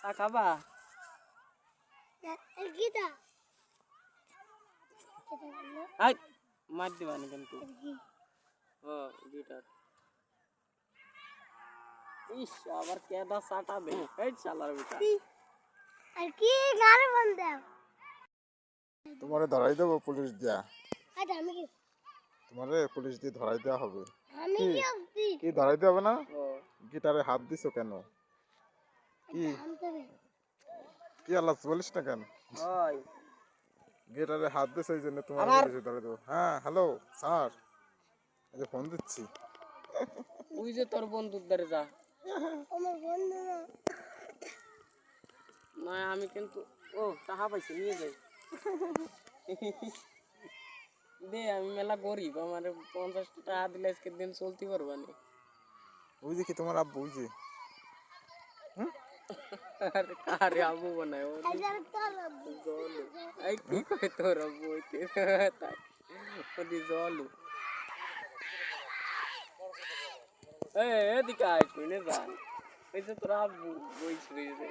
চা খাবা? মার দিবা না কিন্তু গিটার ইস আবার কেদা চাটাবে এই শালার বেটা আর কি গান বলতে তোমারে ধরাই দেবো পুলিশ দিয়া। আচ্ছা আমি কি তোমারে পুলিশ দিয়ে ধরাই দেওয়া হবে। আমি কি কি করছি কি ধরাই দেওয়া হবে না? ও গিটারে হাত দিছো কেন? কি কি আল্লাহ বলিস না কেন? ওই গিটারে হাত দিছো এই জন্য তোমার আবার পুলিশে ধরাই দেবো। হ্যাঁ হ্যালো স্যার, এই যে ফোন দিচ্ছি। তুই যে তোর বন্ধুর দ্বারে যা আমার বন্ধু না না আমি কিন্তু ও টাকা পাইছি নিয়ে যাই দে আমি মেলা গরিব আমার 50 টাকা দিলে আজকের দিন চলতে পারবা না ওই যে কি তোমার আব্বু ওই যে আরে কারে আবু বানায় ও হাজার তোর জলু এই কি কয় তোর আবু হইতে তাই ওদি জলু এদিকে আয় শুনে যা এই যে তোর আবু বইছে